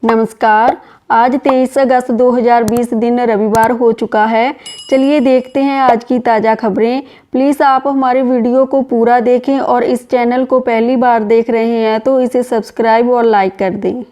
नमस्कार। आज 23 अगस्त 2020 दिन रविवार हो चुका है। चलिए देखते हैं आज की ताज़ा खबरें। प्लीज़ आप हमारे वीडियो को पूरा देखें और इस चैनल को पहली बार देख रहे हैं तो इसे सब्सक्राइब और लाइक कर दें।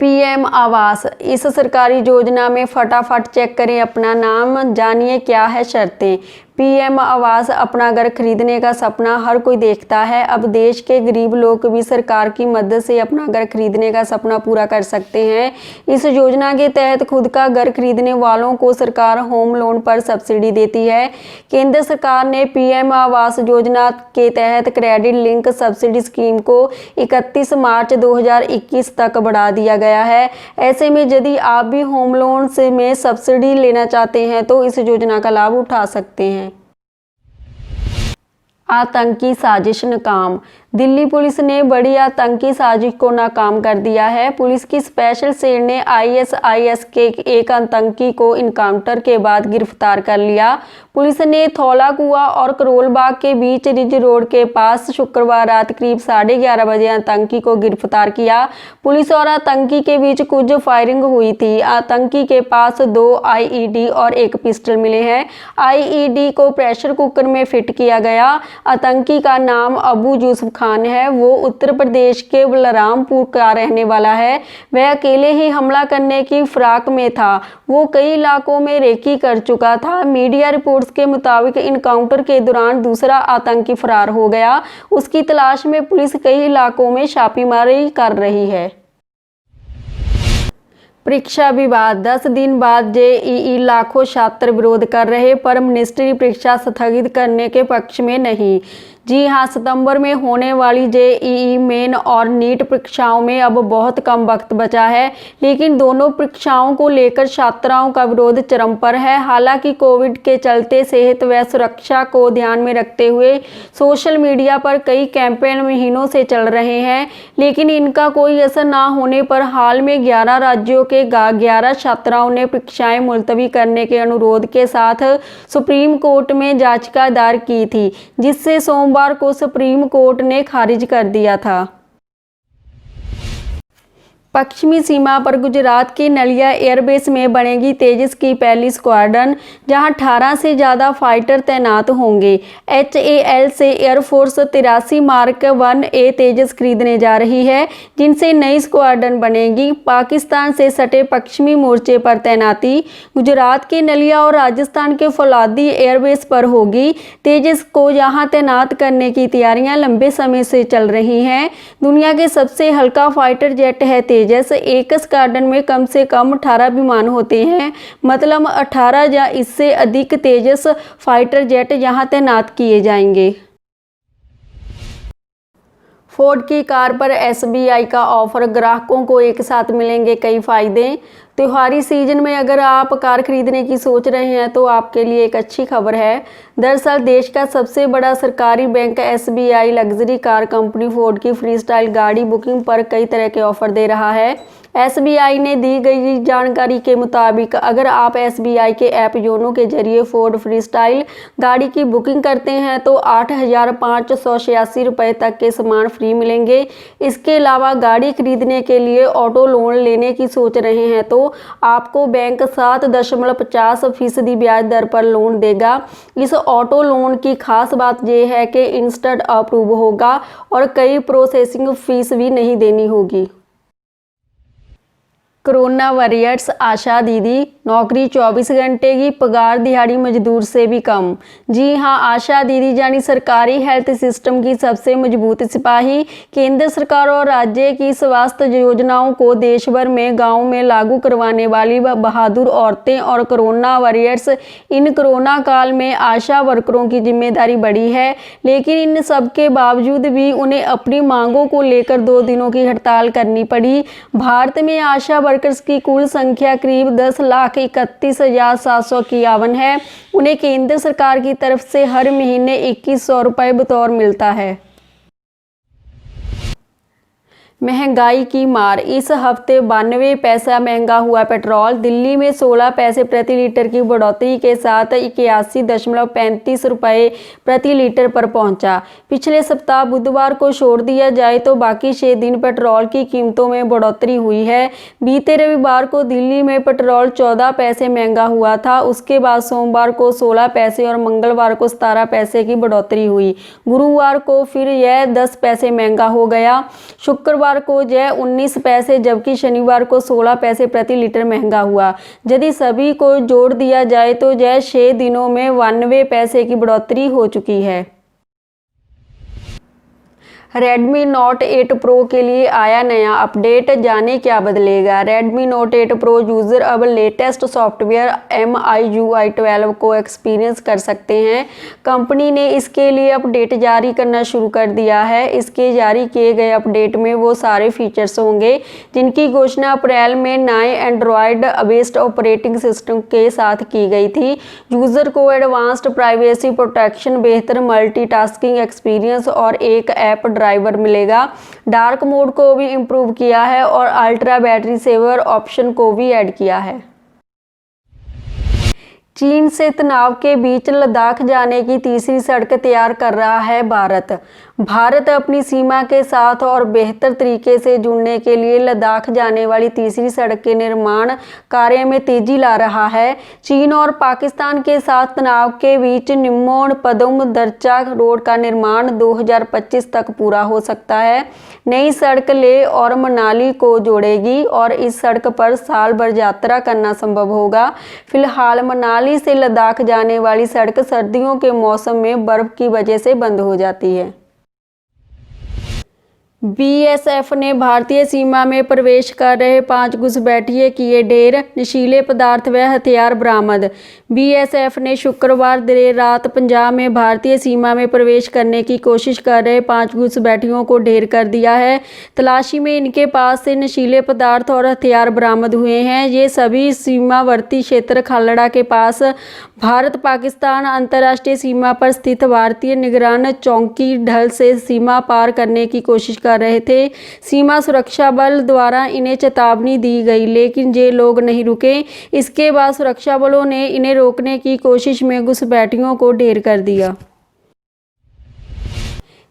पीएम आवास, इस सरकारी योजना में फटाफट चेक करें अपना नाम, जानिए क्या है शर्तें। पीएम आवास अपना घर खरीदने का सपना हर कोई देखता है। अब देश के गरीब लोग भी सरकार की मदद से अपना घर खरीदने का सपना पूरा कर सकते हैं। इस योजना के तहत खुद का घर खरीदने वालों को सरकार होम लोन पर सब्सिडी देती है। केंद्र सरकार ने पीएम आवास योजना के तहत क्रेडिट लिंक सब्सिडी स्कीम को 31 मार्च 2021 तक बढ़ा दिया गया है। ऐसे में यदि आप भी होम लोन में सब्सिडी लेना चाहते हैं तो इस योजना का लाभ उठा सकते हैं। आतंकी साजिश नाकाम, दिल्ली पुलिस ने बड़ी आतंकी साजिश को नाकाम कर दिया है। पुलिस की स्पेशल सेल ने आईएसआईएस के एक आतंकी को इनकाउंटर के बाद गिरफ्तार कर लिया। पुलिस ने थौला कुआं और करोल बाग के बीच रिज रोड के पास शुक्रवार रात करीब 11:30 बजे आतंकी को गिरफ्तार किया। पुलिस और आतंकी के बीच कुछ फायरिंग हुई थी। आतंकी के पास 2 आईईडी और एक पिस्टल मिले हैं। आईईडी को प्रेशर कुकर में फिट किया गया। आतंकी का नाम अबू यूसुफ खान है। वो उत्तर प्रदेश के बलरामपुर का रहने वाला है। वह अकेले ही हमला करने की फिराक में था। वो कई इलाकों में रेकी कर चुका था। मीडिया रिपोर्ट्स के मुताबिक इनकाउंटर के दौरान दूसरा आतंकी फरार हो गया। उसकी तलाश में पुलिस कई इलाकों में छापेमारी कर रही है। परीक्षा विवाद, 10 दिन बाद जेईई लाखों छात्र विरोध कर रहे पर मिनिस्ट्री परीक्षा स्थगित करने के पक्ष में नहीं। जी हां, सितंबर में होने वाली जेईई मेन और नीट परीक्षाओं में अब बहुत कम वक्त बचा है, लेकिन दोनों परीक्षाओं को लेकर छात्राओं का विरोध चरम पर है। हालांकि कोविड के चलते सेहत व सुरक्षा को ध्यान में रखते हुए सोशल मीडिया पर कई कैंपेन महीनों से चल रहे हैं, लेकिन इनका कोई असर ना होने पर हाल में 11 राज्यों के 11 छात्राओं ने परीक्षाएं मुलतवी करने के अनुरोध के साथ सुप्रीम कोर्ट में याचिका दायर की थी, जिससे सोमवार को सुप्रीम कोर्ट ने खारिज कर दिया था। पश्चिमी सीमा पर गुजरात के नलिया एयरबेस में बनेगी तेजस की पहली स्क्वाड्रन, जहां 18 से ज़्यादा फाइटर तैनात होंगे। HAL से एयरफोर्स 83 मार्क 1A तेजस खरीदने जा रही है, जिनसे नई स्क्वाड्रन बनेगी। पाकिस्तान से सटे पश्चिमी मोर्चे पर तैनाती गुजरात के नलिया और राजस्थान के फौलादी एयरबेस पर होगी। तेजस को यहाँ तैनात करने की तैयारियां लंबे समय से चल रही हैं। दुनिया के सबसे हल्का फाइटर जेट है तेजस। एक स्क्वाड्रन में कम से कम 18 विमान होते हैं, मतलब 18 या इससे अधिक तेजस फाइटर जेट यहां तैनात किए जाएंगे। फोर्ड की कार पर SBI का ऑफर, ग्राहकों को एक साथ मिलेंगे कई फायदे। त्योहारी सीजन में अगर आप कार खरीदने की सोच रहे हैं तो आपके लिए एक अच्छी खबर है। दरअसल देश का सबसे बड़ा सरकारी bank SBI luxury car company Ford की फ्रीस्टाइल गाड़ी बुकिंग पर कई तरह के ऑफर दे रहा है। SBI ने दी गई जानकारी के मुताबिक अगर आप SBI के ऐप योनो के जरिए फोर्ड फ्रीस्टाइल गाड़ी की बुकिंग करते हैं तो 8,586 रुपये तक के सामान फ्री मिलेंगे। इसके अलावा गाड़ी खरीदने के लिए ऑटो लोन लेने की सोच रहे हैं तो आपको बैंक 7.50% ब्याज दर पर लोन देगा। इस ऑटो लोन की खास बात यह है कि इंस्टेंट अप्रूव होगा और कई प्रोसेसिंग फीस भी नहीं देनी होगी। कोरोना वॉरियर्स आशा दीदी, नौकरी 24 घंटे की, पगार दिहाड़ी मजदूर से भी कम। जी हां, आशा दीदी यानी सरकारी हेल्थ सिस्टम की सबसे मजबूत सिपाही, केंद्र सरकार और राज्य की स्वास्थ्य योजनाओं को देश भर में गाँव में लागू करवाने वाली बहादुर औरतें और कोरोना वॉरियर्स। इन कोरोना काल में आशा वर्करों की जिम्मेदारी बढ़ी है, लेकिन इन सब के बावजूद भी उन्हें अपनी मांगों को लेकर 2 दिनों की हड़ताल करनी पड़ी। भारत में आशा वर्कर्स की कुल संख्या करीब 10,31,751 है। उन्हें केंद्र सरकार की तरफ से हर महीने 2100 रुपये बतौर मिलता है। महंगाई की मार, इस हफ्ते 92 पैसा महंगा हुआ पेट्रोल। दिल्ली में 16 पैसे प्रति लीटर की बढ़ोतरी के साथ 81.35 रुपये प्रति लीटर पर पहुंचा। पिछले सप्ताह बुधवार को छोड़ दिया जाए तो बाकी 6 दिन पेट्रोल की कीमतों में बढ़ोतरी हुई है। बीते रविवार को दिल्ली में पेट्रोल 14 पैसे महंगा हुआ था। उसके बाद सोमवार को 16 पैसे और मंगलवार को 17 पैसे की बढ़ोतरी हुई। गुरुवार को फिर यह 10 पैसे महंगा हो गया। शुक्रवार को यह 19 पैसे जबकि शनिवार को 16 पैसे प्रति लीटर महंगा हुआ। यदि सभी को जोड़ दिया जाए तो यह 6 दिनों में 92 पैसे की बढ़ोतरी हो चुकी है। Redmi Note 8 Pro के लिए आया नया अपडेट, जाने क्या बदलेगा। Redmi Note 8 Pro यूज़र अब लेटेस्ट सॉफ्टवेयर MIUI 12 को एक्सपीरियंस कर सकते हैं। कंपनी ने इसके लिए अपडेट जारी करना शुरू कर दिया है। इसके जारी किए गए अपडेट में वो सारे फीचर्स होंगे जिनकी घोषणा अप्रैल में नए एंड्रॉयड बेस्ड ऑपरेटिंग सिस्टम के साथ की गई थी। यूज़र को एडवांस्ड प्राइवेसी प्रोटेक्शन, बेहतर मल्टीटास्किंग एक्सपीरियंस और एक ऐप ड्राइवर मिलेगा। डार्क मोड को भी इम्प्रूव किया है और अल्ट्रा बैटरी सेवर ऑप्शन को भी ऐड किया है। चीन से तनाव के बीच लद्दाख जाने की तीसरी सड़क तैयार कर रहा है भारत। भारत अपनी सीमा के साथ और बेहतर तरीके से जुड़ने के लिए लद्दाख जाने वाली तीसरी सड़क के निर्माण कार्य में तेजी ला रहा है। चीन और पाकिस्तान के साथ तनाव के बीच निम्मोन पदुम दर्चा रोड का निर्माण 2025 तक पूरा हो सकता है। नई सड़क लेह और मनाली को जोड़ेगी और इस सड़क पर साल भर यात्रा करना संभव होगा। फिलहाल मनाली से लद्दाख जाने वाली सड़क सर्दियों के मौसम में बर्फ की वजह से बंद हो जाती है। बीएसएफ ने भारतीय सीमा में प्रवेश कर रहे 5 घुसपैठिए किए ढेर, नशीले पदार्थ व हथियार बरामद। बीएसएफ ने शुक्रवार देर रात पंजाब में भारतीय सीमा में प्रवेश करने की कोशिश कर रहे 5 घुसपैठियों को ढेर कर दिया है। तलाशी में इनके पास से नशीले पदार्थ और हथियार बरामद हुए हैं। ये सभी सीमावर्ती क्षेत्र खालड़ा के पास भारत पाकिस्तान अंतर्राष्ट्रीय सीमा पर स्थित भारतीय निगरान चौकी ढल से सीमा पार करने की कोशिश कर रहे थे। सीमा सुरक्षा बल द्वारा इन्हें चेतावनी दी गई लेकिन ये लोग नहीं रुके। इसके बाद सुरक्षा बलों ने इन्हें रोकने की कोशिश में घुसपैठियों को ढेर कर दिया।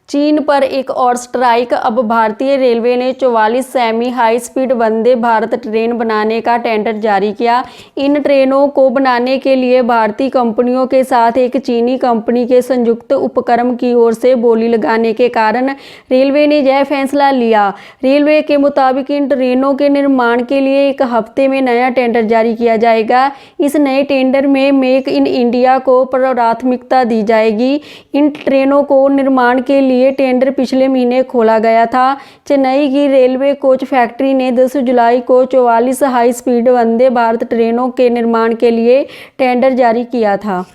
चीन पर एक और स्ट्राइक, अब भारतीय रेलवे ने 44 semi high speed Vande Bharat train बनाने का टेंडर जारी किया। इन ट्रेनों को बनाने के लिए भारतीय कंपनियों के साथ एक चीनी कंपनी के संयुक्त उपक्रम की ओर से बोली लगाने के कारण रेलवे ने यह फैसला लिया। रेलवे के मुताबिक इन ट्रेनों के निर्माण के लिए 1 हफ्ते में नया टेंडर जारी किया जाएगा। इस नए टेंडर में मेक इन इंडिया को प्राथमिकता दी जाएगी। इन ट्रेनों को निर्माण के लिए टेंडर पिछले महीने खोला गया था। चेन्नई की रेलवे कोच फैक्ट्री ने 10 जुलाई को 44 हाई स्पीड वंदे भारत ट्रेनों के निर्माण के लिए टेंडर जारी किया था।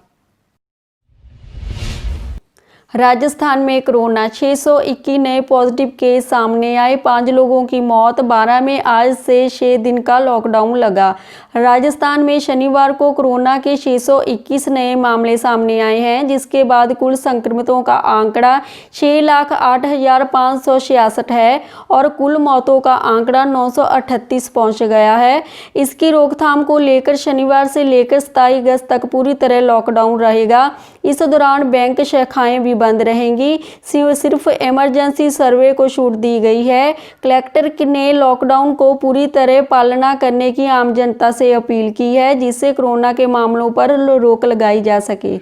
राजस्थान में कोरोना, 621 नए पॉजिटिव केस सामने आए, 5 लोगों की मौत। 12 में आज से 6 दिन का लॉकडाउन लगा। राजस्थान में शनिवार को कोरोना के 621 नए मामले सामने आए हैं, जिसके बाद कुल संक्रमितों का आंकड़ा 6,08,566 है और कुल मौतों का आंकड़ा 938 पहुंच गया है। इसकी रोकथाम को लेकर शनिवार से लेकर 27 अगस्त तक पूरी तरह लॉकडाउन रहेगा। इस दौरान बैंक शाखाएं भी बंद रहेंगी। सिर्फ इमरजेंसी सर्वे को छूट दी गई है। कलेक्टर ने लॉकडाउन को पूरी तरह पालना करने की आम जनता से अपील की है, जिससे कोरोना के मामलों पर रोक लगाई जा सके।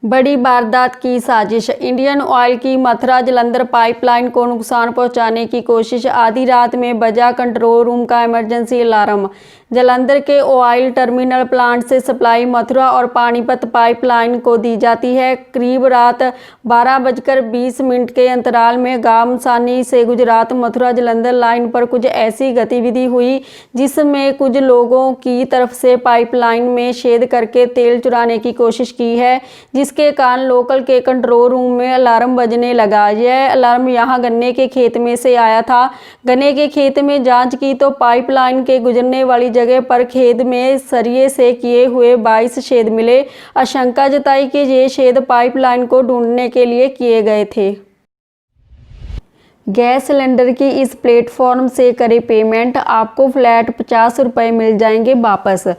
बड़ी वारदात की साजिश, इंडियन ऑयल की मथुरा जलंधर पाइपलाइन को नुकसान पहुंचाने की कोशिश। आधी रात में बजा कंट्रोल रूम का इमरजेंसी अलार्म। जलंधर के ऑयल टर्मिनल प्लांट से सप्लाई मथुरा और पानीपत पाइपलाइन को दी जाती है। करीब रात 12:20 के अंतराल में गामसानी से गुजरात मथुरा जलंधर लाइन पर कुछ ऐसी गतिविधि हुई जिसमें कुछ लोगों की तरफ से पाइपलाइन में छेद करके तेल चुराने की कोशिश की है, जिसके कारण लोकल के कंट्रोल रूम में अलार्म बजने लगा। यह अलार्म यहां गन्ने के खेत में से आया था। गन्ने के खेत में जांच की तो पाइपलाइन के गुजरने वाली जगह पर खेत में सरिये से किए हुए 22 छेद मिले। आशंका जताई कि ये छेद पाइपलाइन को ढूंढने के लिए किए गए थे। गैस सिलेंडर की इस प्लेटफॉर्म से करें पेमेंट, आपको फ्लैट 50 रुपये मिल जाएंगे वापस।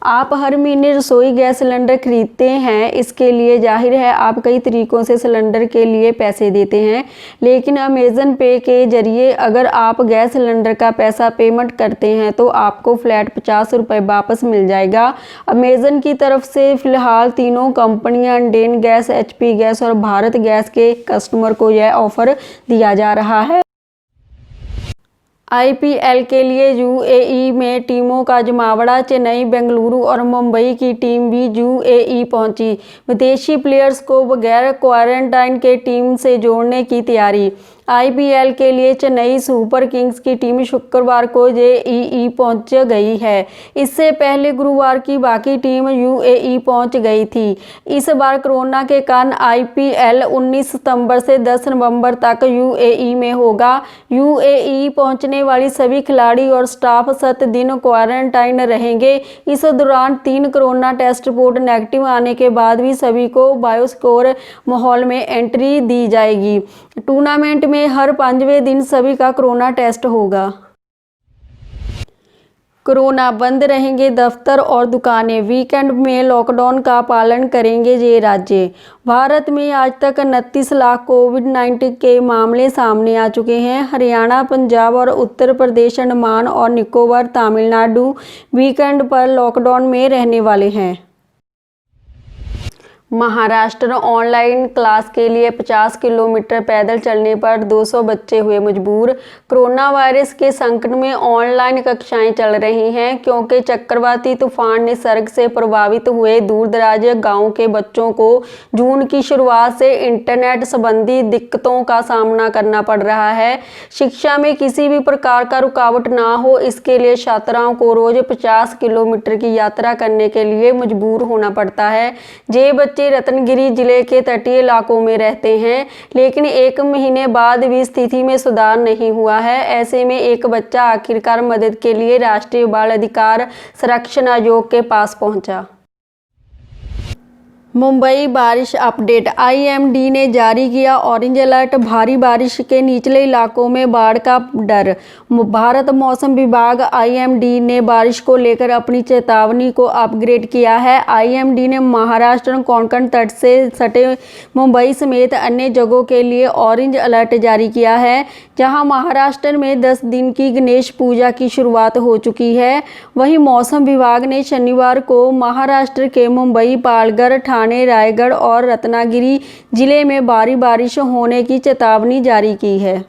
आप हर महीने रसोई गैस सिलेंडर खरीदते हैं, इसके लिए जाहिर है आप कई तरीक़ों से सिलेंडर के लिए पैसे देते हैं, लेकिन अमेज़न पे के ज़रिए अगर आप गैस सिलेंडर का पैसा पेमेंट करते हैं तो आपको फ्लैट 50 रुपये वापस मिल जाएगा। अमेज़न की तरफ से फ़िलहाल तीनों कंपनियां इंडेन गैस, HP गैस और भारत गैस के कस्टमर को यह ऑफ़र दिया जा रहा है। IPL के लिए UAE में टीमों का जमावड़ा, चेन्नई, बेंगलुरु और मुंबई की टीम भी UAE पहुंची। विदेशी प्लेयर्स को बगैर क्वारंटाइन के टीम से जोड़ने की तैयारी। IPL के लिए चेन्नई सुपर किंग्स की टीम शुक्रवार को UAE पहुंच गई है। इससे पहले गुरुवार की बाकी टीम UAE पहुंच गई थी। इस बार कोरोना के कारण IPL 19 सितंबर से 10 नवंबर तक UAE में होगा। UAE पहुंचने वाली सभी खिलाड़ी और स्टाफ 7 दिन क्वारंटाइन रहेंगे। इस दौरान 3 कोरोना टेस्ट रिपोर्ट नेगेटिव आने के बाद भी सभी को बायोस्कोर माहौल में एंट्री दी जाएगी। टूर्नामेंट में हर 5वें दिन सभी का कोरोना टेस्ट होगा। कोरोना बंद रहेंगे दफ्तर और दुकानें, वीकेंड में लॉकडाउन का पालन करेंगे ये राज्य। भारत में आज तक 29 लाख कोविड-19 के मामले सामने आ चुके हैं। हरियाणा, पंजाब और उत्तर प्रदेश, अंडमान और निकोबार, तमिलनाडु वीकेंड पर लॉकडाउन में रहने वाले हैं। महाराष्ट्र ऑनलाइन क्लास के लिए 50 किलोमीटर पैदल चलने पर 200 बच्चे हुए मजबूर। कोरोना वायरस के संकट में ऑनलाइन कक्षाएं चल रही हैं क्योंकि चक्रवाती तूफान निसर्ग से प्रभावित हुए दूरदराज गांवों के बच्चों को जून की शुरुआत से इंटरनेट संबंधी दिक्कतों का सामना करना पड़ रहा है। शिक्षा में किसी भी प्रकार का रुकावट ना हो, इसके लिए छात्राओं को रोज 50 किलोमीटर की यात्रा करने के लिए मजबूर होना पड़ता है। ये बच्चे रत्नागिरी जिले के तटीय इलाकों में रहते हैं, लेकिन 1 महीने बाद भी स्थिति में सुधार नहीं हुआ है। ऐसे में एक बच्चा आखिरकार मदद के लिए राष्ट्रीय बाल अधिकार संरक्षण आयोग के पास पहुंचा। मुंबई बारिश अपडेट, IMD ने जारी किया ऑरेंज अलर्ट, भारी बारिश के निचले इलाकों में बाढ़ का डर। भारत मौसम विभाग IMD ने बारिश को लेकर अपनी चेतावनी को अपग्रेड किया है। IMD ने महाराष्ट्र कोंकण तट से सटे मुंबई समेत अन्य जगहों के लिए ऑरेंज अलर्ट जारी किया है, जहां महाराष्ट्र में 10 दिन की गणेश पूजा की शुरुआत हो चुकी है। वहीं मौसम विभाग ने शनिवार को महाराष्ट्र के मुंबई, पालघर, रायगढ़ और रत्नागिरी जिले में भारी बारिश होने की चेतावनी जारी की है।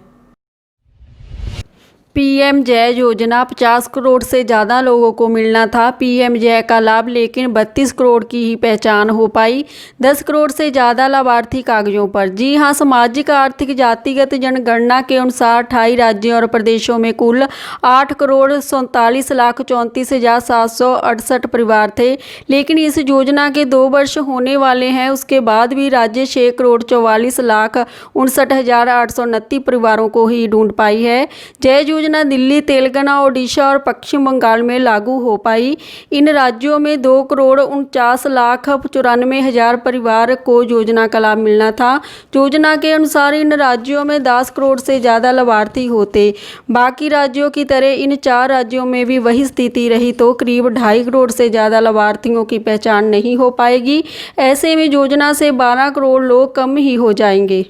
PM जय योजना 50 करोड़ से ज़्यादा लोगों को मिलना था PM जय का लाभ, लेकिन 32 करोड़ की ही पहचान हो पाई। 10 करोड़ से ज़्यादा लाभार्थी कागजों पर। जी हां, सामाजिक आर्थिक जातिगत जनगणना के अनुसार 28 राज्यों और प्रदेशों में कुल 8 करोड़ 47,34,768 परिवार थे, लेकिन इस योजना के 2 वर्ष होने वाले हैं, उसके बाद भी राज्य 6 करोड़ 44,59,829 परिवारों को ही ढूंढ पाई है। जय योजना दिल्ली, तेलंगाना, ओडिशा और पश्चिम बंगाल में लागू हो पाई। इन राज्यों में 2 करोड़ 49,94,000 परिवार को योजना का लाभ मिलना था। योजना के अनुसार इन राज्यों में 10 करोड़ से ज़्यादा लाभार्थी होते। बाकी राज्यों की तरह इन 4 राज्यों में भी वही स्थिति रही तो करीब 2.5 करोड़ से ज़्यादा लाभार्थियों की पहचान नहीं हो पाएगी। ऐसे में योजना से 12 करोड़ लोग कम ही हो जाएंगे।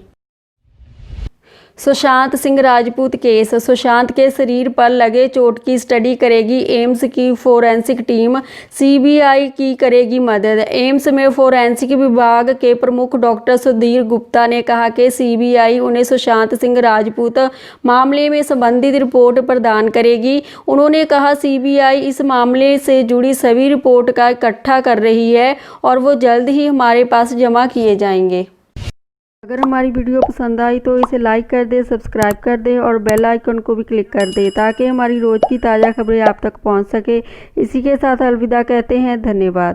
सुशांत सिंह राजपूत केस, सुशांत के शरीर पर लगे चोट की स्टडी करेगी एम्स की फोरेंसिक टीम, CBI की करेगी मदद। एम्स में फोरेंसिक विभाग के प्रमुख डॉक्टर सुधीर गुप्ता ने कहा कि CBI उन्हें सुशांत सिंह राजपूत मामले में संबंधित रिपोर्ट प्रदान करेगी। उन्होंने कहा CBI इस मामले से जुड़ी सभी रिपोर्ट का इकट्ठा कर रही है और वो जल्द ही हमारे पास जमा किए जाएंगे। अगर हमारी वीडियो पसंद आई तो इसे लाइक कर दें, सब्सक्राइब कर दें और बेल आइकन को भी क्लिक कर दें ताकि हमारी रोज़ की ताज़ा खबरें आप तक पहुंच सके। इसी के साथ अलविदा कहते हैं, धन्यवाद।